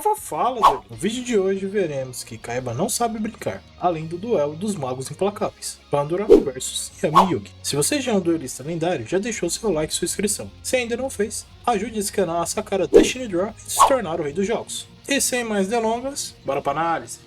Fala, Zé. No vídeo de hoje veremos que Kaiba não sabe brincar, além do duelo dos magos implacáveis, Pandora vs Yami Yugi. Se você já é um duelista lendário, já deixou seu like e sua inscrição. Se ainda não fez, ajude esse canal a sacar a Destiny Draw e se tornar o rei dos jogos. E sem mais delongas, bora pra análise.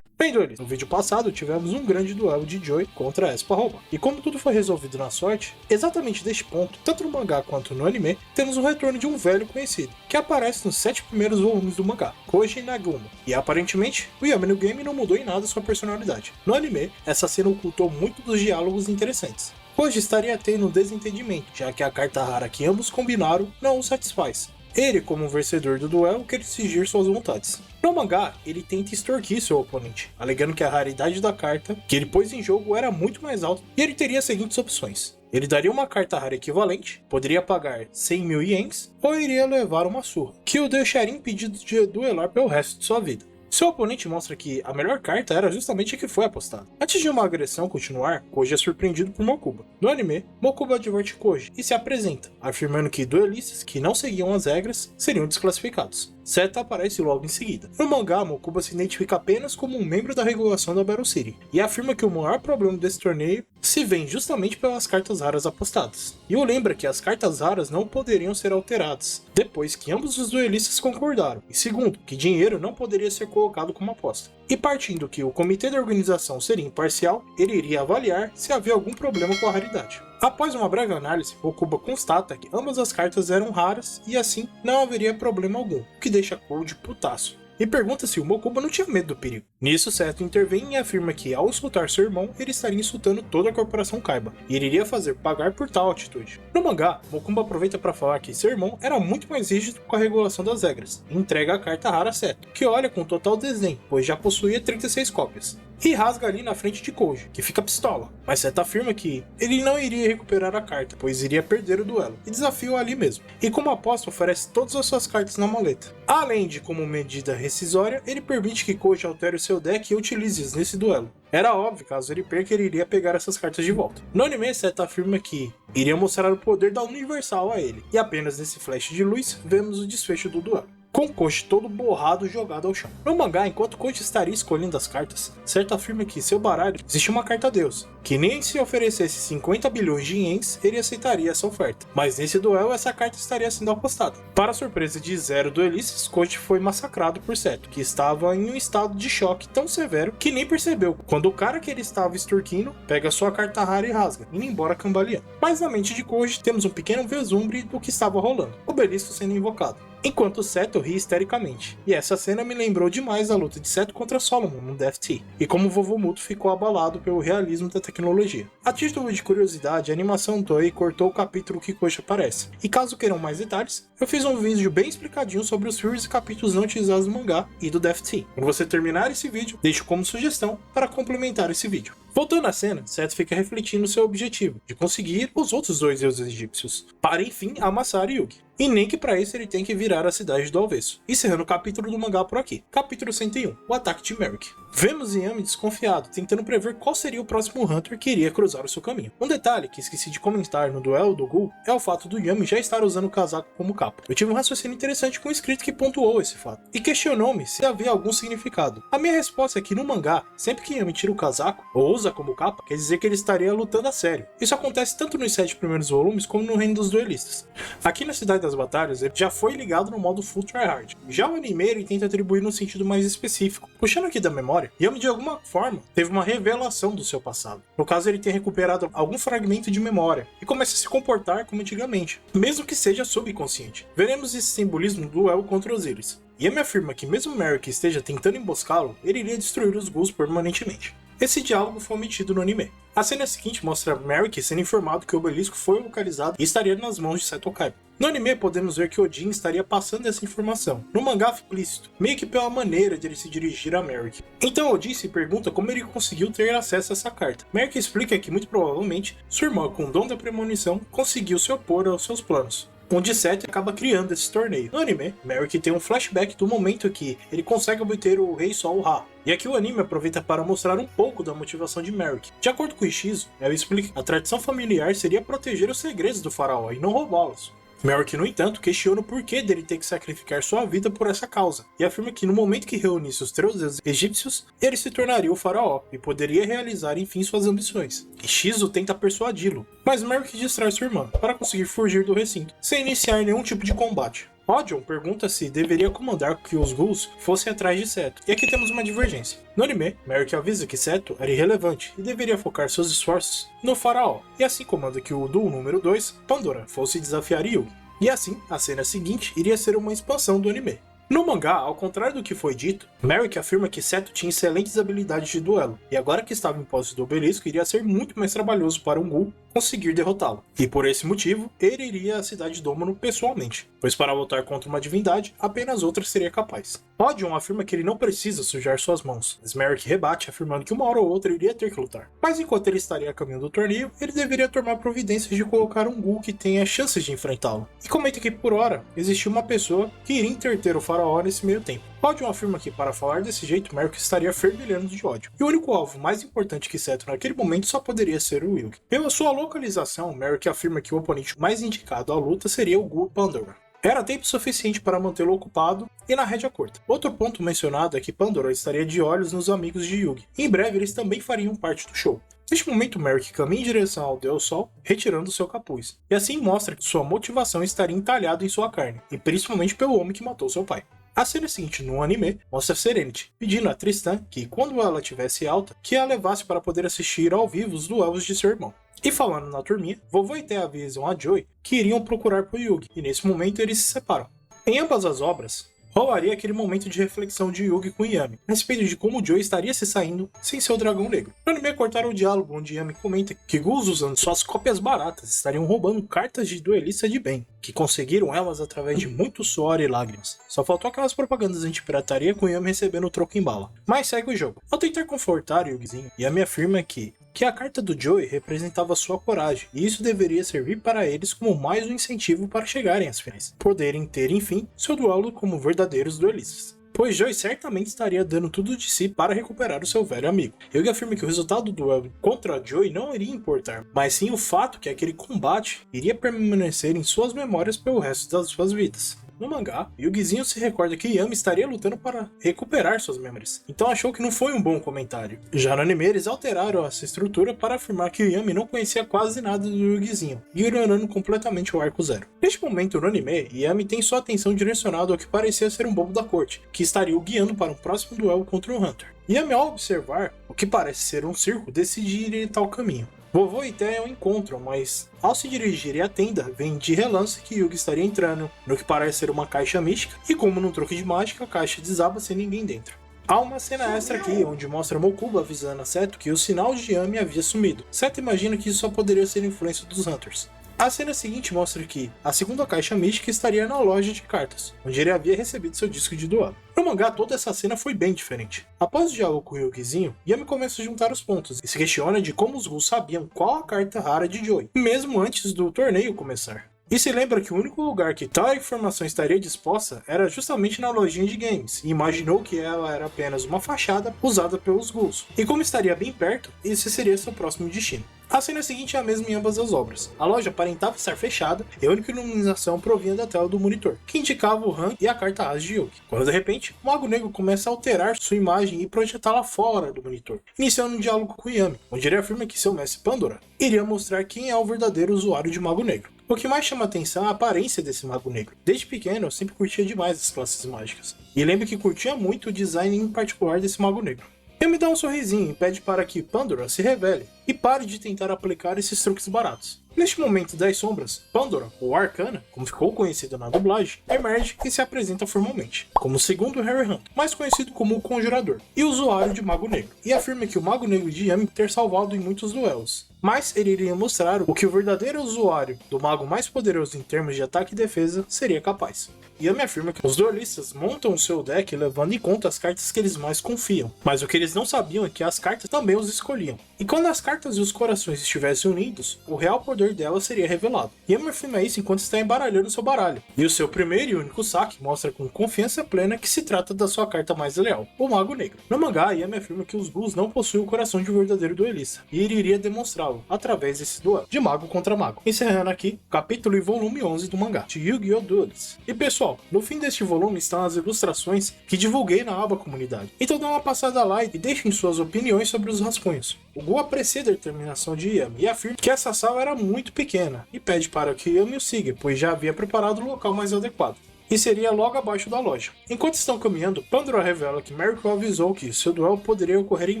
Bem, duelistas, no vídeo passado tivemos um grande duelo de Joy contra Espa-Rouba. E como tudo foi resolvido na sorte, exatamente deste ponto, tanto no mangá quanto no anime, temos o retorno de um velho conhecido, que aparece nos 7 primeiros volumes do mangá, Koji Nagumo. E aparentemente, o Yami no game não mudou em nada sua personalidade. No anime, essa cena ocultou muito dos diálogos interessantes. Koji estaria tendo um desentendimento, já que a carta rara que ambos combinaram não o satisfaz. Ele, como vencedor do duelo, quer exigir suas vontades. No mangá, ele tenta extorquir seu oponente, alegando que a raridade da carta que ele pôs em jogo era muito mais alta e ele teria as seguintes opções. Ele daria uma carta rara equivalente, poderia pagar 100 mil ienes, ou iria levar uma surra, que o deixaria impedido de duelar pelo resto de sua vida. Seu oponente mostra que a melhor carta era justamente a que foi apostada. Antes de uma agressão continuar, Koji é surpreendido por Mokuba. No anime, Mokuba adverte Koji e se apresenta, afirmando que duelistas que não seguiam as regras seriam desclassificados. Seta aparece logo em seguida. No mangá, Mokuba se identifica apenas como um membro da regulação da Battle City e afirma que o maior problema desse torneio se vem justamente pelas cartas raras apostadas. E o lembra que as cartas raras não poderiam ser alteradas, depois que ambos os duelistas concordaram, e segundo, que dinheiro não poderia ser colocado como aposta. E partindo que o comitê da organização seria imparcial, ele iria avaliar se havia algum problema com a raridade. Após uma breve análise, Mokuba constata que ambas as cartas eram raras e assim não haveria problema algum, o que deixa Koji putaço. E pergunta se o Mokuba não tinha medo do perigo. Nisso, Seto intervém e afirma que ao insultar seu irmão, ele estaria insultando toda a corporação Kaiba, e ele iria fazer pagar por tal atitude. No mangá, Mokuba aproveita para falar que seu irmão era muito mais rígido com a regulação das regras, e entrega a carta rara a Seto, que olha com total desdém, pois já possuía 36 cópias. E rasga ali na frente de Koji, que fica pistola, mas Seto afirma que ele não iria recuperar a carta, pois iria perder o duelo, e desafia-o ali mesmo. E como aposta, oferece todas as suas cartas na maleta. Além de, como medida rescisória, ele permite que Koji altere o seu deck e utilize-os nesse duelo. Era óbvio, caso ele perca, ele iria pegar essas cartas de volta. No anime, Seto afirma que iria mostrar o poder da Universal a ele, e apenas nesse flash de luz, vemos o desfecho do duelo, com Koji todo borrado jogado ao chão. No mangá, enquanto Koji estaria escolhendo as cartas, Seto afirma que em seu baralho existe uma carta deus, que nem se oferecesse 50 bilhões de ienes, ele aceitaria essa oferta. Mas nesse duelo, essa carta estaria sendo apostada. Para a surpresa de zero duelistas, Koji foi massacrado por Seto, que estava em um estado de choque tão severo que nem percebeu quando o cara que ele estava extorquindo pega sua carta rara e rasga, indo embora cambaleando. Mas na mente de Koji temos um pequeno vislumbre do que estava rolando, o Belisto sendo invocado, enquanto Seto ri histericamente. E essa cena me lembrou demais a luta de Seto contra Solomon no Death Tea, e como o vovô Muto ficou abalado pelo realismo da tecnologia. A título de curiosidade, a animação Toei cortou o capítulo que Koji aparece, e caso queiram mais detalhes, eu fiz um vídeo bem explicadinho sobre os fillers e capítulos não utilizados no mangá e do Death Tea. Quando você terminar esse vídeo, deixo como sugestão para complementar esse vídeo. Voltando à cena, Seto fica refletindo seu objetivo, de conseguir os outros dois deuses egípcios, para enfim amassar Yugi. E nem que para isso ele tem que virar a cidade do avesso. Encerrando o capítulo do mangá por aqui. Capítulo 101, o ataque de Merrick. Vemos Yami desconfiado, tentando prever qual seria o próximo Hunter que iria cruzar o seu caminho. Um detalhe que esqueci de comentar no duelo do Gul é o fato do Yami já estar usando o casaco como capa. Eu tive um raciocínio interessante com o escrito que pontuou esse fato, e questionou-me se havia algum significado. A minha resposta é que no mangá, sempre que Yami tira o casaco, ou usa como capa, quer dizer que ele estaria lutando a sério. Isso acontece tanto nos 7 primeiros volumes como no Reino dos Duelistas. Aqui na Cidade das Batalhas, ele já foi ligado no modo Full Tryhard. Já o anime ele tenta atribuir num sentido mais específico. Puxando aqui da memória, Yami de alguma forma teve uma revelação do seu passado. No caso, ele tem recuperado algum fragmento de memória e começa a se comportar como antigamente, mesmo que seja subconsciente. Veremos esse simbolismo no duelo contra Osiris. Yami afirma que mesmo Merrick esteja tentando emboscá-lo, ele iria destruir os Ghouls permanentemente. Esse diálogo foi omitido no anime. A cena seguinte mostra Merrick sendo informado que o obelisco foi localizado e estaria nas mãos de Seto Kaiba. No anime podemos ver que Odin estaria passando essa informação, no mangá explícito, meio que pela maneira de ele se dirigir a Merrick. Então Odin se pergunta como ele conseguiu ter acesso a essa carta. Merrick explica que muito provavelmente sua irmã, com o dom da premonição, conseguiu se opor aos seus planos. onde Seto acaba criando esse torneio. No anime, Merrick tem um flashback do momento que ele consegue obter o Rei Sol Ra. E aqui o anime aproveita para mostrar um pouco da motivação de Merrick. De acordo com Ishizu, ela explica que a tradição familiar seria proteger os segredos do faraó e não roubá-los. Merrick, no entanto, questiona o porquê dele ter que sacrificar sua vida por essa causa, e afirma que no momento que reunisse os 3 deuses egípcios, ele se tornaria o faraó, e poderia realizar enfim suas ambições. Ishizu tenta persuadi-lo, mas Merrick distrai sua irmã, para conseguir fugir do recinto, sem iniciar nenhum tipo de combate. Odion pergunta se deveria comandar que os Ghouls fossem atrás de Seto, e aqui temos uma divergência. No anime, Merrick avisa que Seto era irrelevante e deveria focar seus esforços no faraó, e assim comanda que o Duo número 2, Pandora, fosse desafiar Yugi. E assim, a cena seguinte iria ser uma expansão do anime. No mangá, ao contrário do que foi dito, Merrick afirma que Seto tinha excelentes habilidades de duelo, e agora que estava em posse do obelisco, iria ser muito mais trabalhoso para um Ghoul conseguir derrotá-lo. E por esse motivo, ele iria à cidade de Domino pessoalmente, pois para lutar contra uma divindade, apenas outra seria capaz. Odion afirma que ele não precisa sujar suas mãos, mas Merrick rebate afirmando que uma hora ou outra iria ter que lutar. Mas enquanto ele estaria a caminho do torneio, ele deveria tomar providências de colocar um Ghoul que tenha chances de enfrentá-lo. E comenta que por hora, existia uma pessoa que iria interter o faraó nesse meio tempo. Odion afirma que para falar desse jeito, Merrick estaria fervilhando de ódio. E o único alvo mais importante que Seto naquele momento só poderia ser o Yugi. Pela sua localização, Merrick afirma que o oponente mais indicado à luta seria o Ghoul Pandora. Era tempo suficiente para mantê-lo ocupado e na rédea curta. Outro ponto mencionado é que Pandora estaria de olhos nos amigos de Yugi. Em breve eles também fariam parte do show. Neste momento, Merrick caminha em direção ao Deus Sol, retirando seu capuz. E assim mostra que sua motivação estaria entalhada em sua carne, e principalmente pelo homem que matou seu pai. A cena seguinte no anime mostra Serenity pedindo a Tristan que, quando ela tivesse alta, que a levasse para poder assistir ao vivo os duelos de seu irmão. E falando na turminha, Vovô e Té avisam a Joy que iriam procurar por Yugi, e nesse momento eles se separam. Em ambas as obras, rolaria aquele momento de reflexão de Yugi com Yami, a respeito de como Joy estaria se saindo sem seu dragão negro. No anime cortaram o diálogo onde Yami comenta que Ghouls usando suas cópias baratas estariam roubando cartas de duelista de bem, que conseguiram elas através de muito suor e lágrimas. Só faltou aquelas propagandas anti-pirataria com Yami recebendo o troco em bala. Mas segue o jogo. Ao tentar confortar Yugizinho, Yami afirma que a carta do Joey representava sua coragem, e isso deveria servir para eles como mais um incentivo para chegarem às finais, poderem ter, enfim, seu duelo como verdadeiros duelistas. Pois Joey certamente estaria dando tudo de si para recuperar o seu velho amigo. Yugi afirma que o resultado do duelo contra Joey não iria importar, mas sim o fato que aquele combate iria permanecer em suas memórias pelo resto das suas vidas. No mangá, Yugizinho se recorda que Yami estaria lutando para recuperar suas memórias, então achou que não foi um bom comentário. Já no anime, eles alteraram essa estrutura para afirmar que Yami não conhecia quase nada do Yugizinho, ignorando completamente o arco zero. Neste momento no anime, Yami tem sua atenção direcionada ao que parecia ser um bobo da corte, que estaria o guiando para um próximo duelo contra o Hunter. Yami, ao observar o que parece ser um circo, decide ir em tal caminho. Vovô e Té o encontram, mas ao se dirigirem à tenda, vem de relance que Yugi estaria entrando no que parece ser uma caixa mística, e como num truque de mágica, a caixa desaba sem ninguém dentro. Há uma cena extra aqui, onde mostra Mokuba avisando a Seto que o sinal de Yami havia sumido. Seto imagina que isso só poderia ser influência dos Hunters. A cena seguinte mostra que a segunda caixa mística estaria na loja de cartas, onde ele havia recebido seu disco de duelo. No mangá, toda essa cena foi bem diferente. Após o diálogo com o Yugizinho, Yami começa a juntar os pontos e se questiona de como os Ghouls sabiam qual a carta rara de Joey, mesmo antes do torneio começar. E se lembra que o único lugar que tal informação estaria disposta era justamente na lojinha de games, e imaginou que ela era apenas uma fachada usada pelos Ghouls. E como estaria bem perto, esse seria seu próximo destino. A cena seguinte é a mesma em ambas as obras. A loja aparentava estar fechada e a única iluminação provinha da tela do monitor, que indicava o Han e a carta As de Yugi. Quando de repente, o Mago Negro começa a alterar sua imagem e projetá-la fora do monitor, iniciando um diálogo com Yami, onde ele afirma que seu mestre Pandora iria mostrar quem é o verdadeiro usuário de Mago Negro. O que mais chama atenção é a aparência desse Mago Negro. Desde pequeno eu sempre curtia demais as classes mágicas, e lembro que curtia muito o design em particular desse Mago Negro. Ele me dá um sorrisinho e pede para que Pandora se revele e pare de tentar aplicar esses truques baratos. Neste momento das sombras, Pandora, ou Arcana, como ficou conhecido na dublagem, emerge e se apresenta formalmente, como o segundo Harry Hunter, mais conhecido como o Conjurador, e usuário de Mago Negro, e afirma que o Mago Negro de Yami ter salvado em muitos duelos. Mas ele iria mostrar o que o verdadeiro usuário do mago mais poderoso em termos de ataque e defesa seria capaz. Yami afirma que os duelistas montam o seu deck levando em conta as cartas que eles mais confiam, mas o que eles não sabiam é que as cartas também os escolhiam. E quando as cartas cartas e os corações estivessem unidos, o real poder dela seria revelado. Yami afirma isso enquanto está embaralhando seu baralho, e o seu primeiro e único saque mostra com confiança plena que se trata da sua carta mais leal, o Mago Negro. No mangá, Yami afirma que os ghouls não possuem o coração de um verdadeiro duelista, e ele iria demonstrá-lo através desse duelo, de mago contra mago. Encerrando aqui, capítulo e volume 11 do mangá, de Yu-Gi-Oh! Duels. E pessoal, no fim deste volume estão as ilustrações que divulguei na aba comunidade. Então dá uma passada lá e deixem suas opiniões sobre os rascunhos. O Gu aprecia a determinação de Yami e afirma que essa sala era muito pequena e pede para que Yami o siga, pois já havia preparado o local mais adequado. E seria logo abaixo da loja. Enquanto estão caminhando, Pandora revela que Miracle avisou que seu duelo poderia ocorrer em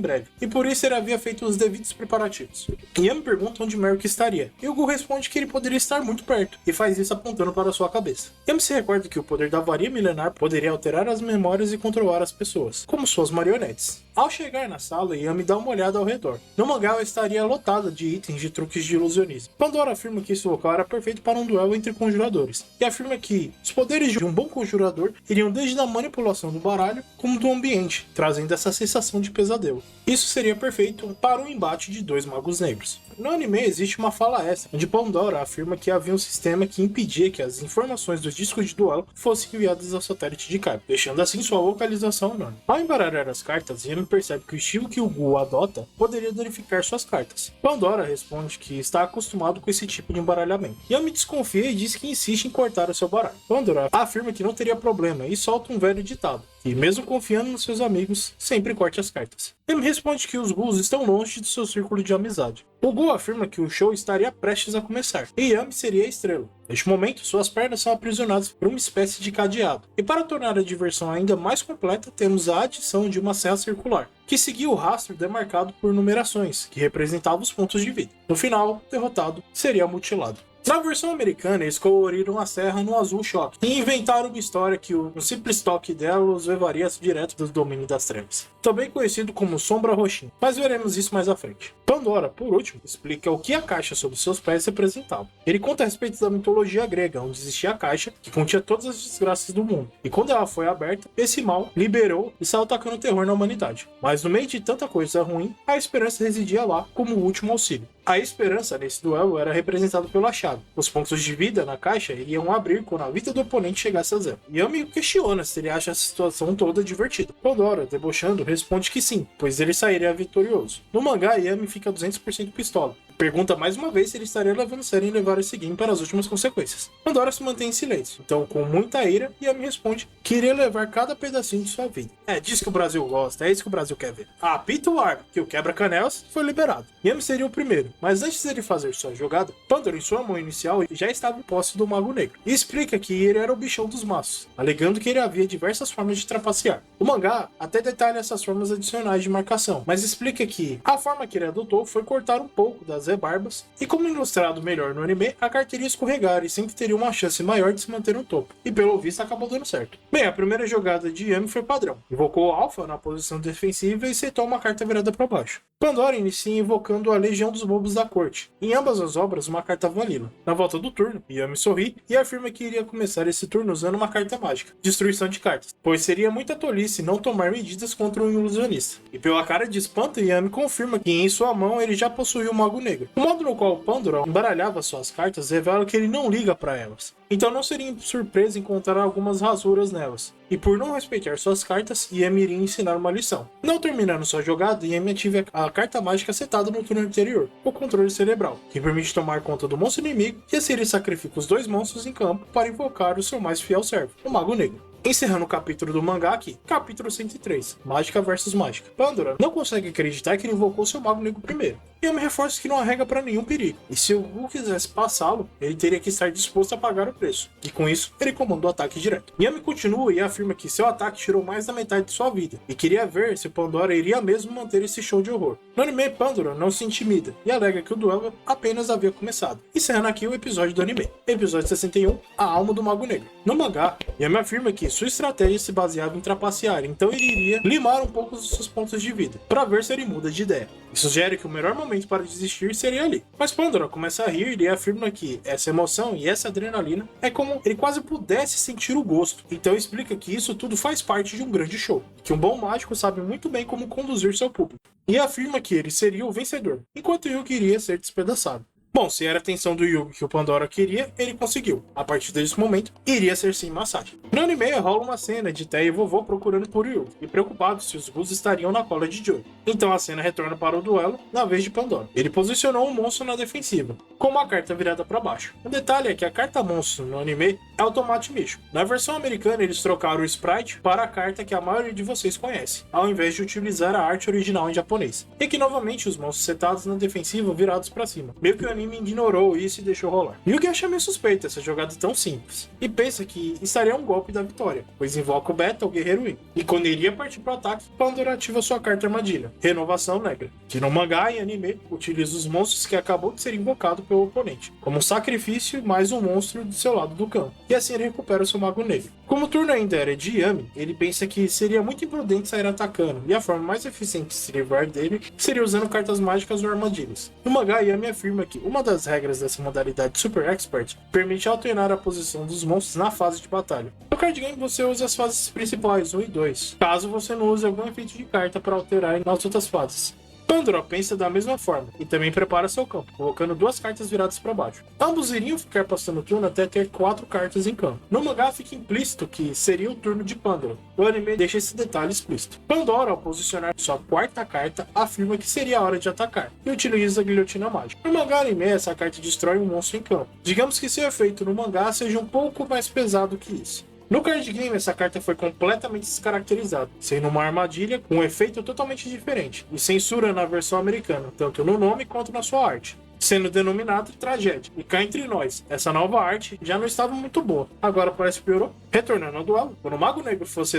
breve, e por isso ele havia feito os devidos preparativos. Yami pergunta onde Miracle estaria, e o Gu responde que ele poderia estar muito perto, e faz isso apontando para sua cabeça. Yami se recorda que o poder da varia milenar poderia alterar as memórias e controlar as pessoas, como suas marionetes. Ao chegar na sala, Yami dá uma olhada ao redor. No mangá, ela estaria lotada de itens de truques de ilusionismo. Pandora afirma que esse local era perfeito para um duelo entre conjuradores, e afirma que os poderes de um bom conjurador iriam desde a manipulação do baralho como do ambiente, trazendo essa sensação de pesadelo. Isso seria perfeito para um embate de dois magos negros. No anime existe uma fala extra, onde Pandora afirma que havia um sistema que impedia que as informações dos discos de duelo fossem enviadas ao satélite de Kyber, deixando assim sua localização anônima. Ao embaralhar as cartas, Yami percebe que o estilo que o Gu adota poderia danificar suas cartas. Pandora responde que está acostumado com esse tipo de embaralhamento. Yami desconfia e diz que insiste em cortar o seu baralho. Pandora afirma que não teria problema e solta um velho ditado, e mesmo confiando nos seus amigos, sempre corte as cartas. Yami responde que os Ghouls estão longe do seu círculo de amizade. O Gu afirma que o show estaria prestes a começar, e Yami seria a estrela. Neste momento, suas pernas são aprisionadas por uma espécie de cadeado. E para tornar a diversão ainda mais completa, temos a adição de uma serra circular, que seguia o rastro demarcado por numerações, que representavam os pontos de vida. No final, o derrotado seria mutilado. Na versão americana, eles coloriram a serra no azul choque e inventaram uma história que um simples toque dela os levaria direto do domínio das trevas, também conhecido como Sombra Roxinha, mas veremos isso mais à frente. Pandora, por último, explica o que a caixa sob seus pés representava. Ele conta a respeito da mitologia grega, onde existia a caixa que continha todas as desgraças do mundo, e quando ela foi aberta, esse mal liberou e saiu atacando terror na humanidade. Mas no meio de tanta coisa ruim, a esperança residia lá como o último auxílio. A esperança nesse duelo era representada pela chave. Os pontos de vida na caixa iriam abrir quando a vida do oponente chegasse a zero. Yami questiona se ele acha a situação toda divertida. Pandora, debochando, responde que sim, pois ele sairia vitorioso. No mangá, Yami fica 200% pistola. Pergunta mais uma vez se ele estaria levando sério em levar esse game para as últimas consequências. Pandora se mantém em silêncio, então com muita ira, Yami responde que iria levar cada pedacinho de sua vida. É disso que o Brasil gosta, é isso que o Brasil quer ver. Apita o árbitro, que o quebra-canelas foi liberado. Yami seria o primeiro, mas antes dele fazer sua jogada, Pandora em sua mão inicial já estava em posse do Mago Negro, e explica que ele era o bichão dos maços, alegando que ele havia diversas formas de trapacear. O mangá até detalha essas formas adicionais de marcação, mas explica que a forma que ele adotou foi cortar um pouco das rebarbas, e como ilustrado melhor no anime, a carta iria escorregar e sempre teria uma chance maior de se manter no topo, e pelo visto acabou dando certo. Bem, a primeira jogada de Yami foi padrão, invocou o Alpha na posição defensiva e setou uma carta virada para baixo. Pandora inicia invocando a Legião dos Bobos da Corte, em ambas as obras uma carta vanilla. Na volta do turno, Yami sorri e afirma que iria começar esse turno usando uma carta mágica, destruição de cartas, pois seria muita tolice não tomar medidas contra um ilusionista. E pela cara de espanto, Yami confirma que em sua mão ele já possuía o Mago Negro. O modo no qual Pandora embaralhava suas cartas revela que ele não liga para elas, então não seria surpresa encontrar algumas rasuras nelas. E por não respeitar suas cartas, Yami iria ensinar uma lição. Não terminando sua jogada, Yami ativa a carta mágica setada no turno anterior, o controle cerebral, que permite tomar conta do monstro inimigo, e assim ele sacrifica os dois monstros em campo para invocar o seu mais fiel servo, o Mago Negro. Encerrando o capítulo do mangá aqui, capítulo 103, Mágica versus Mágica. Pandora não consegue acreditar que ele invocou seu Mago Negro primeiro. Yami reforça que não arrega para nenhum perigo, e se o Gu quisesse passá-lo, ele teria que estar disposto a pagar o preço, e com isso, ele comanda o ataque direto. Yami continua e afirma que seu ataque tirou mais da metade de sua vida, e queria ver se Pandora iria mesmo manter esse show de horror. No anime, Pandora não se intimida, e alega que o duelo apenas havia começado. Encerrando aqui o episódio do anime. Episódio 61, A Alma do Mago Negro. No mangá, Yami afirma que sua estratégia se baseava em trapacear, então ele iria limar um pouco dos seus pontos de vida, para ver se ele muda de ideia. e sugere que o melhor momento para desistir seria ali. Mas Pandora começa a rir e afirma que essa emoção e essa adrenalina é como ele quase pudesse sentir o gosto. Então explica que isso tudo faz parte de um grande show, que um bom mágico sabe muito bem como conduzir seu público. E afirma que ele seria o vencedor, enquanto Yugi iria ser despedaçado. Bom, se era a atenção do Yugi que o Pandora queria, ele conseguiu. A partir desse momento, iria ser sim massagem. No anime rola uma cena de Té e vovô procurando por Yugi, e preocupados se os Gus estariam na cola de Joey. Então a cena retorna para o duelo, na vez de Pandora. Ele posicionou o monstro na defensiva, com uma carta virada para baixo. O detalhe é que a carta monstro no anime é Automate Mission. Na versão americana, eles trocaram o sprite para a carta que a maioria de vocês conhece, ao invés de utilizar a arte original em japonês. E que novamente os monstros setados na defensiva virados para cima. Meio que o anime ignorou isso e deixou rolar. Yugi acha meio suspeita essa jogada tão simples, e pensa que estaria um golpe da vitória, pois invoca o Beta, o guerreiro Win. E quando iria partir para o ataque, Pandora ativa sua carta armadilha, Renovação Negra, que no mangá e anime utiliza os monstros que acabou de ser invocado pelo oponente, como um sacrifício mais um monstro do seu lado do campo, e assim ele recupera o seu Mago Negro. Como o turno ainda era de Yami, ele pensa que seria muito imprudente sair atacando, e a forma mais eficiente de se livrar dele seria usando cartas mágicas ou armadilhas. No mangá, Yami afirma que uma das regras dessa modalidade Super Expert permite alternar a posição dos monstros na fase de batalha. No card game você usa as fases principais 1 e 2, caso você não use algum efeito de carta para alterar nas outras fases. Pandora pensa da mesma forma e também prepara seu campo, colocando 2 cartas viradas para baixo. Ambos iriam ficar passando o turno até ter 4 cartas em campo. No mangá fica implícito que seria o turno de Pandora. O anime deixa esse detalhe explícito. Pandora, ao posicionar sua 4ª carta, afirma que seria a hora de atacar e utiliza a guilhotina mágica. No mangá anime, essa carta destrói um monstro em campo. Digamos que seu efeito no mangá seja um pouco mais pesado que isso. No card game, essa carta foi completamente descaracterizada, sendo uma armadilha com um efeito totalmente diferente, e censura na versão americana, tanto no nome quanto na sua arte, sendo denominado Tragédia. E cá entre nós, essa nova arte já não estava muito boa, agora parece que piorou. Retornando ao duelo, quando o Mago Negro fosse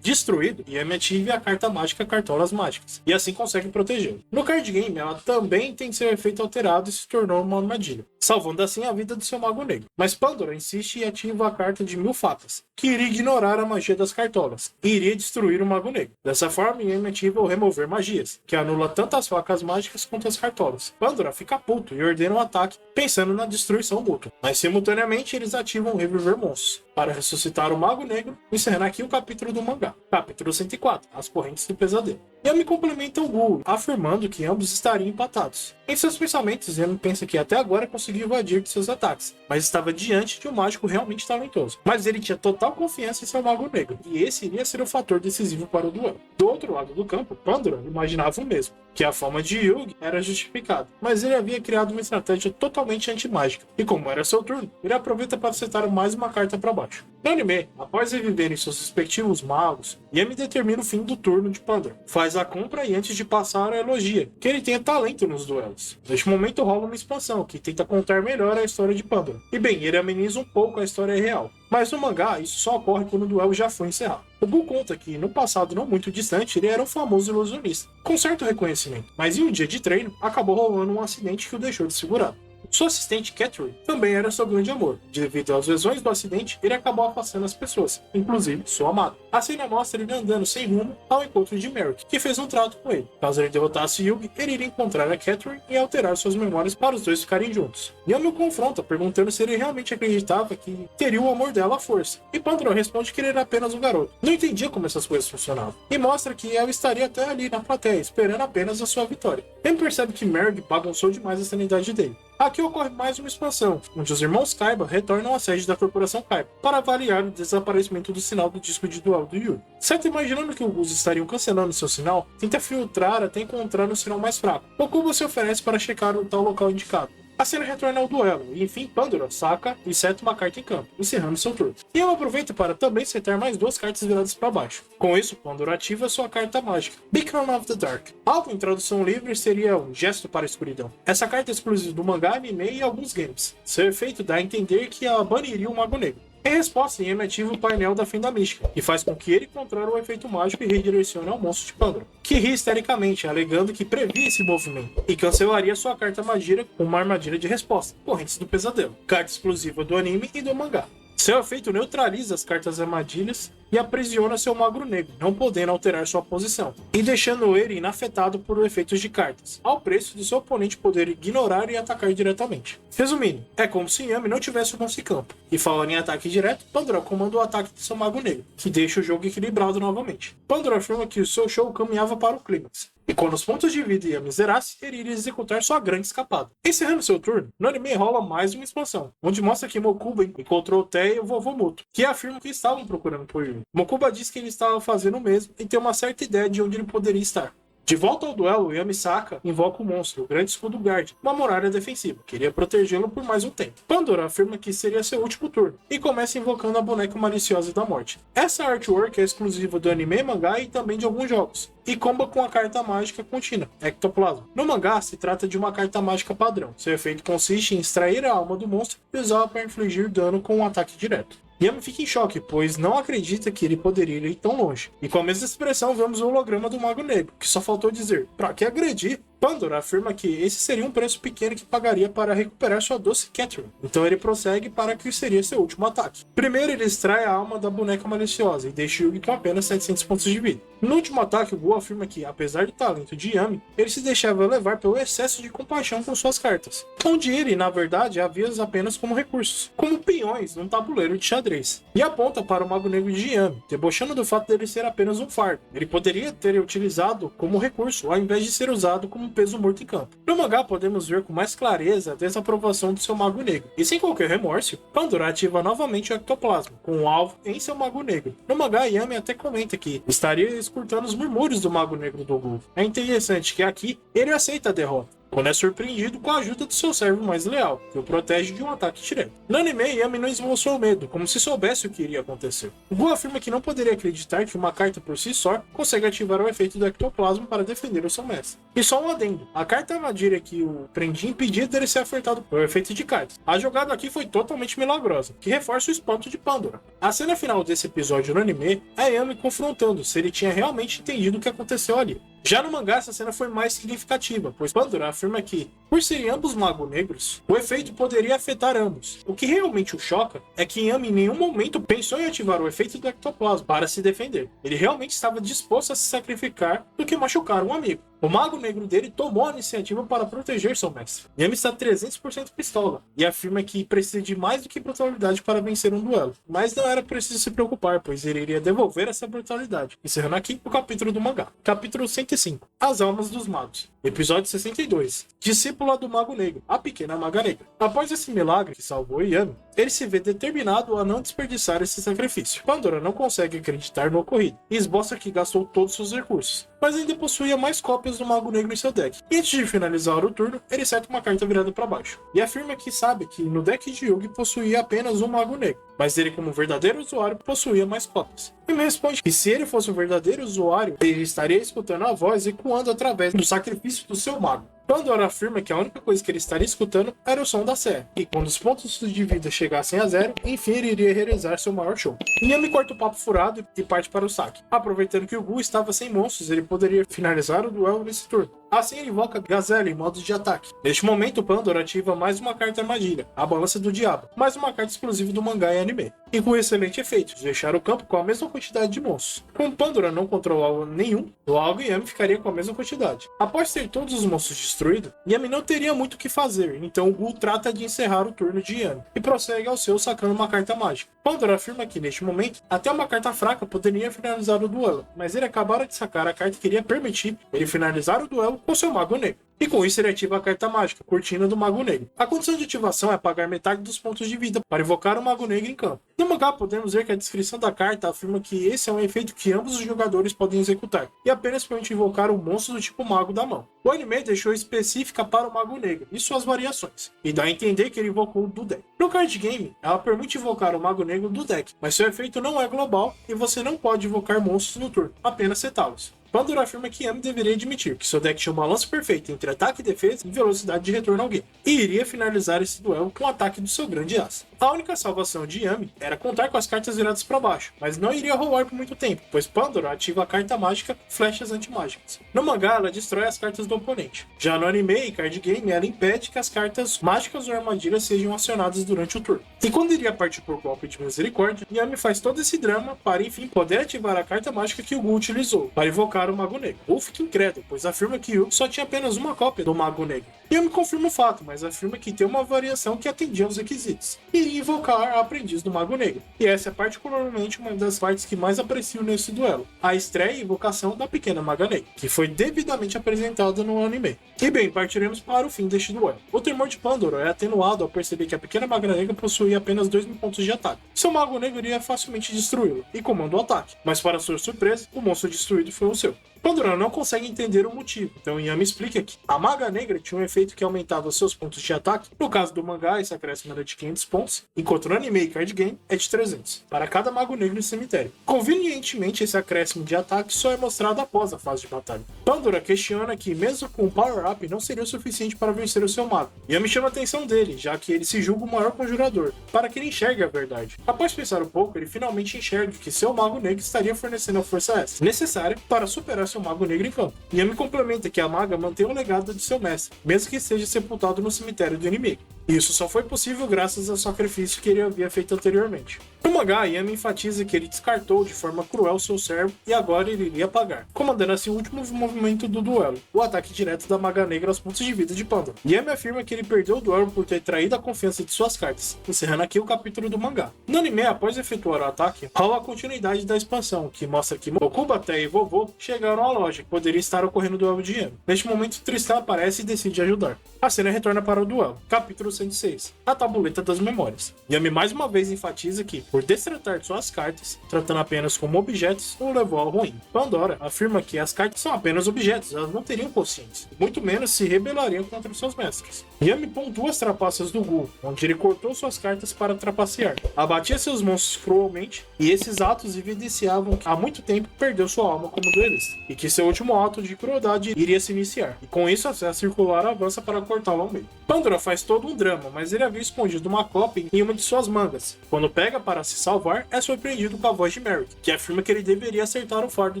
destruído, Yami ative a carta mágica Cartolas Mágicas, e assim consegue protegê-lo. No card game, ela também tem seu efeito alterado e se tornou uma armadilha, salvando assim a vida do seu Mago Negro. Mas Pandora insiste e ativa a carta de 1000 Facas, que iria ignorar a magia das cartolas, e iria destruir o Mago Negro. Dessa forma, Yami ativa o Remover Magias, que anula tanto as facas mágicas quanto as cartolas. Pandora fica puto e ordena um ataque, pensando na destruição mútua. Mas simultaneamente, eles ativam o Reviver Monstros, para ressuscitar o Mago Negro, encerrando aqui o capítulo do mangá. Capítulo 104, As Correntes do Pesadelo. Yami complementa o Gu, afirmando que ambos estariam empatados. Em seus pensamentos, Yami pensa que até agora conseguiu evadir de seus ataques, mas estava diante de um mágico realmente talentoso. Mas ele tinha total confiança em seu Mago Negro, e esse iria ser o fator decisivo para o duelo. Do outro lado do campo, Pandora imaginava o mesmo, que a forma de Yugi era justificada, mas ele havia criado uma estratégia totalmente anti-mágica, e como era seu turno, ele aproveita para setar mais uma carta para baixo. No anime, após reviverem seus respectivos magos, Yami determina o fim do turno de Pandora, faz a compra e antes de passar elogia que ele tenha talento nos duelos. Neste momento rola uma expansão que tenta contar melhor a história de Pandora, e bem, ele ameniza um pouco a história real. Mas no mangá, isso só ocorre quando o duelo já foi encerrado. O Gu conta que, no passado não muito distante, ele era um famoso ilusionista, com certo reconhecimento, mas em um dia de treino, acabou rolando um acidente que o deixou desfigurado. Sua assistente Catherine também era seu grande amor. Devido às lesões do acidente, ele acabou afastando as pessoas, inclusive sua amada. A cena mostra ele andando sem rumo ao encontro de Merrick, que fez um trato com ele. Caso ele derrotasse Yugi, ele iria encontrar a Catherine e alterar suas memórias para os dois ficarem juntos. Yami o confronta, perguntando se ele realmente acreditava que teria o amor dela à força. E Pandora responde que ele era apenas um garoto. Não entendia como essas coisas funcionavam. E mostra que ela estaria até ali na plateia, esperando apenas a sua vitória. Ele percebe que Merrick bagunçou demais a sanidade dele. Aqui ocorre mais uma expansão, onde os irmãos Kaiba retornam à sede da Corporação Kaiba para avaliar o desaparecimento do sinal do disco de duelo do Yugi. Certo, imaginando que os Gus estariam cancelando seu sinal, tenta filtrar até encontrar um sinal mais fraco. O Kubo se oferece para checar o tal local indicado. A cena retorna ao duelo, e enfim Pandora saca e seta uma carta em campo, encerrando seu turno. E ela aproveita para também setar mais 2 cartas viradas para baixo. Com isso, Pandora ativa sua carta mágica, Beacon of the Dark. Algo em tradução livre seria um gesto para a escuridão. Essa carta é exclusiva do mangá, anime e alguns games. Seu efeito dá a entender que ela baniria o Mago Negro. Em resposta, Yami ativa o painel da Fenda Mística, e faz com que ele controle o efeito mágico e redirecione ao monstro de Pandora, que ri histericamente, alegando que previa esse movimento, e cancelaria sua carta magia com uma armadilha de resposta, Correntes do Pesadelo, carta exclusiva do anime e do mangá. Seu efeito neutraliza as cartas armadilhas e aprisiona seu Mago Negro, não podendo alterar sua posição, e deixando ele inafetado por efeitos de cartas, ao preço de seu oponente poder ignorar e atacar diretamente. Resumindo, é como se Yami não tivesse o monstro em campo, e falando em ataque direto, Pandora comanda o ataque de seu Mago Negro, que deixa o jogo equilibrado novamente. Pandora afirma que o seu show caminhava para o clímax, e quando os pontos de vida Yami zerasse, ele iria executar sua grande escapada. Encerrando seu turno, no anime rola mais uma expansão, onde mostra que Mokuba encontrou Té e o vovô Muto, que afirmam que estavam procurando por ele. Mokuba diz que ele estava fazendo o mesmo e tem uma certa ideia de onde ele poderia estar. De volta ao duelo, Yami Saka invoca o monstro, o Grande Escudo Guard, uma muralha defensiva. Queria protegê-lo por mais um tempo. Pandora afirma que seria seu último turno, e começa invocando a boneca maliciosa da morte. Essa artwork é exclusiva do anime e mangá e também de alguns jogos, e comba com a carta mágica contínua, Ectoplasma. No mangá, se trata de uma carta mágica padrão. Seu efeito consiste em extrair a alma do monstro e usá-la para infligir dano com um ataque direto. Yami fica em choque, pois não acredita que ele poderia ir tão longe. E com a mesma expressão vemos o holograma do Mago Negro, que só faltou dizer, pra que agredir? Pandora afirma que esse seria um preço pequeno que pagaria para recuperar sua doce Catherine. Então ele prossegue para que seria seu último ataque. Primeiro ele extrai a alma da boneca maliciosa e deixa Yugi com apenas 700 pontos de vida. No último ataque, o Gu afirma que, apesar do talento de Yami, ele se deixava levar pelo excesso de compaixão com suas cartas, onde ele, na verdade, havia-as apenas como recursos, como peões num tabuleiro de xadrez. E aponta para o Mago Negro de Yami, debochando do fato dele ser apenas um fardo. Ele poderia ter utilizado como recurso, ao invés de ser usado como peso morto em campo. No mangá podemos ver com mais clareza a desaprovação do seu Mago Negro, e sem qualquer remorso, Pandora ativa novamente o Ectoplasma, com o alvo em seu Mago Negro. No mangá, Yami até comenta que estaria escutando os murmúrios do Mago Negro do Gu. É interessante que aqui ele aceita a derrota, quando é surpreendido com a ajuda do seu servo mais leal, que o protege de um ataque direto. No anime, Yami não esboçou medo, como se soubesse o que iria acontecer. O Gu afirma que não poderia acreditar que uma carta por si só consegue ativar o efeito do ectoplasma para defender o seu mestre. E só um adendo, a carta armadilha que o prendia impedia dele ser afetado pelo efeito de cartas. A jogada aqui foi totalmente milagrosa, que reforça o espanto de Pandora. A cena final desse episódio no anime é Yami confrontando se ele tinha realmente entendido o que aconteceu ali. Já no mangá, essa cena foi mais significativa, pois Pandora afirma que, por serem ambos magos negros, o efeito poderia afetar ambos. O que realmente o choca é que Yami em nenhum momento pensou em ativar o efeito do ectoplasma para se defender. Ele realmente estava disposto a se sacrificar do que machucar um amigo. O Mago Negro dele tomou a iniciativa para proteger seu mestre. Yami está 300% pistola e afirma que precisa de mais do que brutalidade para vencer um duelo. Mas não era preciso se preocupar, pois ele iria devolver essa brutalidade. Encerrando aqui o capítulo do mangá. Capítulo 105. As Almas dos Magos. Episódio 62. Discípula do Mago Negro, a Pequena Maga Negra. Após esse milagre que salvou Yami, ele se vê determinado a não desperdiçar esse sacrifício. Pandora não consegue acreditar no ocorrido e esboça que gastou todos seus recursos, mas ainda possuía mais cópias do Mago Negro em seu deck. E antes de finalizar o turno, ele seta uma carta virada para baixo e afirma que sabe que no deck de Yugi possuía apenas um Mago Negro, mas ele, como verdadeiro usuário, possuía mais cópias. E me responde que se ele fosse um verdadeiro usuário, ele estaria escutando a voz ecoando através do sacrifício do seu mago. Pandora afirma que a única coisa que ele estaria escutando era o som da serra, e quando os pontos de vida chegassem a zero, enfim ele iria realizar seu maior show. Yami corta o papo furado e parte para o saque. Aproveitando que o Gu estava sem monstros, ele poderia finalizar o duelo nesse turno. Assim ele invoca Gazelle em modo de ataque. Neste momento, Pandora ativa mais uma carta armadilha, a Balança do Diabo, mais uma carta exclusiva do mangá e anime, e com excelente efeito, de deixar o campo com a mesma quantidade de monstros. Como Pandora não controlava nenhum, logo Yami ficaria com a mesma quantidade. Após ter todos os monstros destruídos, Yami não teria muito o que fazer, então o Gu trata de encerrar o turno de Yami, e prossegue ao seu sacando uma carta mágica. Pandora afirma que neste momento, até uma carta fraca poderia finalizar o duelo, mas ele acabara de sacar a carta que iria permitir ele finalizar o duelo com seu Mago Negro. E com isso ele ativa a carta mágica, Cortina do Mago Negro. A condição de ativação é pagar metade dos pontos de vida para invocar o Mago Negro em campo. No mangá podemos ver que a descrição da carta afirma que esse é um efeito que ambos os jogadores podem executar, e apenas permite invocar um monstro do tipo Mago da mão. O anime deixou específica para o Mago Negro e suas variações, e dá a entender que ele invocou do deck. No card game, ela permite invocar o Mago Negro do deck, mas seu efeito não é global e você não pode invocar monstros no turno, apenas setá-los. Pandora afirma que Yami deveria admitir que seu deck tinha um balanço perfeito entre ataque e defesa e velocidade de retorno ao game, e iria finalizar esse duelo com o ataque do seu grande as. A única salvação de Yami era contar com as cartas viradas para baixo, mas não iria rolar por muito tempo, pois Pandora ativa a carta mágica Flechas Antimágicas. No mangá, ela destrói as cartas do oponente. Já no anime e card game, ela impede que as cartas mágicas ou armadilhas sejam acionadas durante o turno. E quando iria partir por golpe de misericórdia, Yami faz todo esse drama para enfim poder ativar a carta mágica que o Gu utilizou para invocar o Mago Negro. Ou fica incrédulo, pois afirma que Yugi só tinha apenas uma cópia do Mago Negro. Yami confirma o fato, mas afirma que tem uma variação que atendia aos requisitos. Iria invocar a aprendiz do Mago Negro. E essa é particularmente uma das partes que mais aprecio nesse duelo. A estreia e invocação da pequena Maga Negra, que foi devidamente apresentada no anime. E bem, partiremos para o fim deste duelo. O temor de Pandora é atenuado ao perceber que a pequena Maga Negra possuía apenas 2.000 pontos de ataque. Seu Mago Negro iria facilmente destruí-lo, e comanda o ataque. Mas para sua surpresa, o monstro destruído foi o seu. Pandora não consegue entender o motivo, então Yami explica que a Maga Negra tinha um efeito que aumentava seus pontos de ataque. No caso do mangá, esse acréscimo era de 500 pontos, enquanto no anime e card game é de 300, para cada Mago Negro no cemitério. Convenientemente, esse acréscimo de ataque só é mostrado após a fase de batalha. Pandora questiona que, mesmo com o power-up, não seria o suficiente para vencer o seu mago. Yami chama a atenção dele, já que ele se julga o maior conjurador, para que ele enxergue a verdade. Após pensar um pouco, ele finalmente enxerga que seu Mago Negro estaria fornecendo a força extra necessária para superar seu Mago Negro em campo. Yami complementa que a maga mantém o legado de seu mestre, mesmo que esteja sepultado no cemitério do inimigo. Isso só foi possível graças ao sacrifício que ele havia feito anteriormente. No mangá, Yami enfatiza que ele descartou de forma cruel seu servo e agora ele iria pagar, comandando assim o último movimento do duelo, o ataque direto da Maga Negra aos pontos de vida de Pandora. Yami afirma que ele perdeu o duelo por ter traído a confiança de suas cartas, encerrando aqui o capítulo do mangá. No anime, após efetuar o ataque, rola a continuidade da expansão, que mostra que Mokubaté e Vovô chegaram à loja, que poderia estar ocorrendo o duelo de Yami. Neste momento, Tristan aparece e decide ajudar. A cena retorna para o duelo. Capítulo 106. A Tabuleta das Memórias. Yami mais uma vez enfatiza que, por destratar suas cartas, tratando apenas como objetos, o levou ao ruim. Pandora afirma que as cartas são apenas objetos, elas não teriam consciência, muito menos se rebelariam contra seus mestres. Yami pontua as trapaças do Gu, onde ele cortou suas cartas para trapacear, abatia seus monstros cruelmente, e esses atos evidenciavam que há muito tempo perdeu sua alma como duelista, e que seu último ato de crueldade iria se iniciar, e com isso a circular avança para cortá-lo ao meio. Pandora faz todo um drama, mas ele havia escondido uma cópia em uma de suas mangas. Quando pega para se salvar, é surpreendido com a voz de Merrick, que afirma que ele deveria acertar o fardo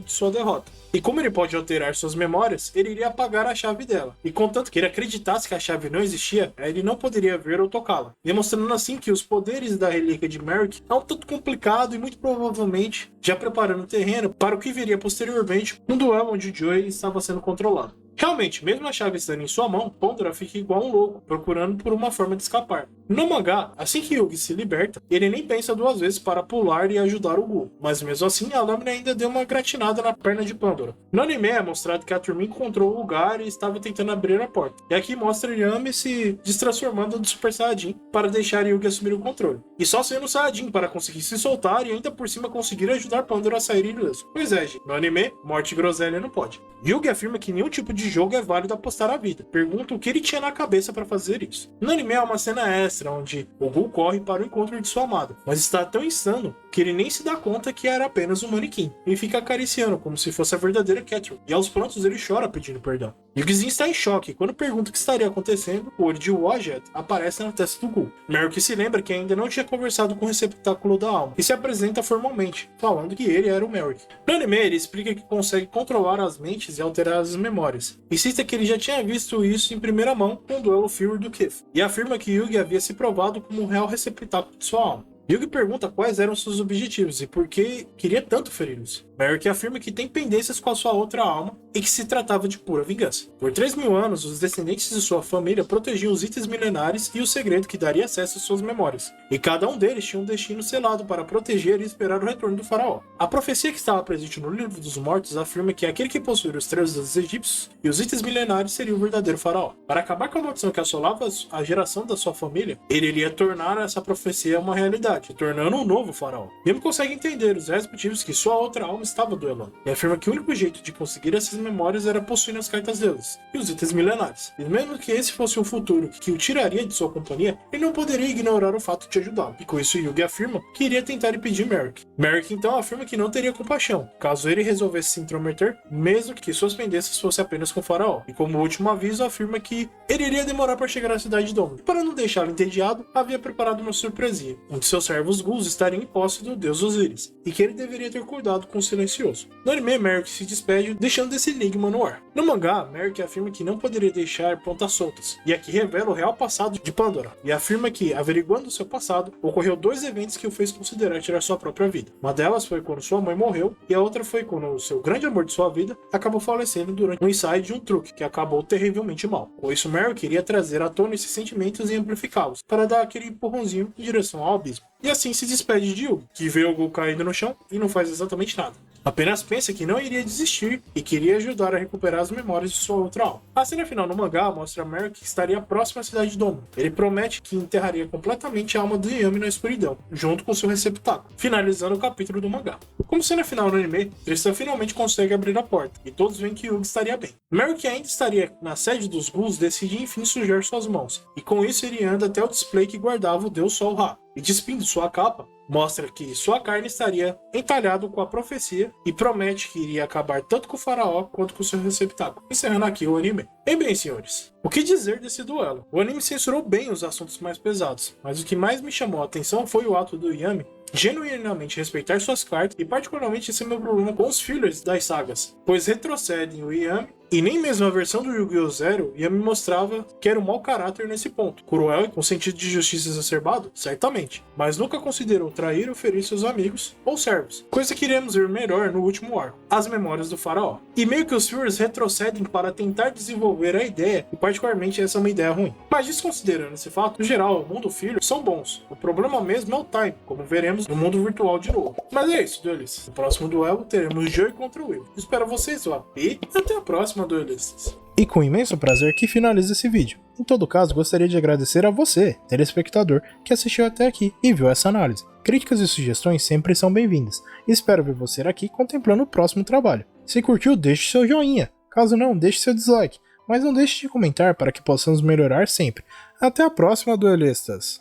de sua derrota. E como ele pode alterar suas memórias, ele iria apagar a chave dela. E contanto que ele acreditasse que a chave não existia, ele não poderia ver ou tocá-la, demonstrando assim que os poderes da relíquia de Merrick é um tanto complicado e muito provavelmente já preparando o terreno para o que viria posteriormente no duelo onde Joey estava sendo controlado. Realmente, mesmo a chave estando em sua mão, Pandora fica igual um louco, procurando por uma forma de escapar. No mangá, assim que Yugi se liberta, ele nem pensa duas vezes para pular e ajudar o Gu, mas mesmo assim a lâmina ainda deu uma gratinada na perna de Pandora. No anime é mostrado que a turma encontrou o lugar e estava tentando abrir a porta. E aqui mostra Yami se destransformando do Super Saiyajin para deixar Yugi assumir o controle. E só sendo Saiyajin para conseguir se soltar e ainda por cima conseguir ajudar Pandora a sair ileso. Pois é, gente, no anime, morte e groselha não pode. Yugi afirma que nenhum tipo de jogo é válido apostar a vida. Pergunta o que ele tinha na cabeça para fazer isso. No anime há uma cena extra onde o Gu corre para o encontro de sua amada, mas está tão insano que ele nem se dá conta que era apenas um manequim e fica acariciando como se fosse a verdadeira Catherine. E aos prantos ele chora pedindo perdão. Yugizinho está em choque. Quando pergunta o que estaria acontecendo, o olho de Wadjet aparece na testa do Gu. Merrick se lembra que ainda não tinha conversado com o receptáculo da alma e se apresenta formalmente, falando que ele era o Merrick. No anime ele explica que consegue controlar as mentes e alterar as memórias. E cita que ele já tinha visto isso em primeira mão com o duelo Fury do Kif, e afirma que Yugi havia se provado como um real receptáculo de sua alma. Yugi pergunta quais eram seus objetivos e por que queria tanto feri-los. Merrick afirma que tem pendências com a sua outra alma e que se tratava de pura vingança. Por 3.000 anos, os descendentes de sua família protegiam os itens milenares e o segredo que daria acesso às suas memórias. E cada um deles tinha um destino selado para proteger e esperar o retorno do faraó. A profecia que estava presente no Livro dos Mortos afirma que aquele que possuía os três dos egípcios e os itens milenares seria o verdadeiro faraó. Para acabar com a maldição que assolava a geração da sua família, ele iria tornar essa profecia uma realidade. cidade, se tornando um novo faraó. Yami consegue entender os reais motivos que sua outra alma estava duelando, e afirma que o único jeito de conseguir essas memórias era possuindo as cartas deles e os itens milenares. E mesmo que esse fosse um futuro que o tiraria de sua companhia, ele não poderia ignorar o fato de ajudá-lo. E com isso Yugi afirma que iria tentar impedir Merrick. Merrick então afirma que não teria compaixão, caso ele resolvesse se intrometer, mesmo que suas pendências fossem apenas com o faraó. E como último aviso afirma que ele iria demorar para chegar à cidade de Dom. E para não deixá-lo entediado, havia preparado uma surpresinha, onde seus servos ghouls estariam em posse do deus Osiris, e que ele deveria ter cuidado com o silencioso. No anime, Merrick se despede, deixando esse enigma no ar. No mangá, Merrick afirma que não poderia deixar pontas soltas, e aqui revela o real passado de Pandora, e afirma que, averiguando seu passado, ocorreu dois eventos que o fez considerar tirar sua própria vida. Uma delas foi quando sua mãe morreu, e a outra foi quando o seu grande amor de sua vida acabou falecendo durante um ensaio de um truque, que acabou terrivelmente mal. Com isso, Merrick queria trazer à tona esses sentimentos e amplificá-los, para dar aquele empurrãozinho em direção ao abismo. E assim se despede de Yugi, que vê o Ghou caindo no chão e não faz exatamente nada. Apenas pensa que não iria desistir e queria ajudar a recuperar as memórias de sua outra alma. A cena final no mangá mostra Merrick que estaria próximo à cidade de Doma. Ele promete que enterraria completamente a alma de Yami na escuridão, junto com seu receptáculo, finalizando o capítulo do mangá. Como cena final no anime, Tristan finalmente consegue abrir a porta, e todos veem que Yugi estaria bem. Merrick ainda estaria na sede dos Ghouls, decide enfim sujar suas mãos, e com isso ele anda até o display que guardava o Deus Sol Ra, e despindo sua capa, mostra que sua carne estaria entalhado com a profecia e promete que iria acabar tanto com o faraó quanto com seu receptáculo, encerrando aqui o anime. E bem, senhores, o que dizer desse duelo? O anime censurou bem os assuntos mais pesados, mas o que mais me chamou a atenção foi o ato do Yami genuinamente respeitar suas cartas, e particularmente esse é meu problema com os fillers das sagas, pois retrocedem o Yami, e nem mesmo a versão do Yu-Gi-Oh! Zero Yami mostrava que era um mau caráter nesse ponto. Cruel e com sentido de justiça exacerbado? Certamente. Mas nunca considerou trair ou ferir seus amigos ou servos. Coisa que iremos ver melhor no último arco, As Memórias do Faraó. E meio que os fillers retrocedem para tentar desenvolver a ideia, e particularmente essa é uma ideia ruim. Mas desconsiderando esse fato, no geral, o mundo filler são bons. O problema mesmo é o time, como veremos no mundo virtual de novo. Mas é isso, duelistas. No próximo duelo teremos Joy contra o Will. Espero vocês lá. E até a próxima, duelistas. E com imenso prazer que finalizo esse vídeo. Em todo caso, gostaria de agradecer a você, telespectador, que assistiu até aqui e viu essa análise. Críticas e sugestões sempre são bem-vindas. Espero ver você aqui contemplando o próximo trabalho. Se curtiu, deixe seu joinha. Caso não, deixe seu dislike. Mas não deixe de comentar para que possamos melhorar sempre. Até a próxima, duelistas!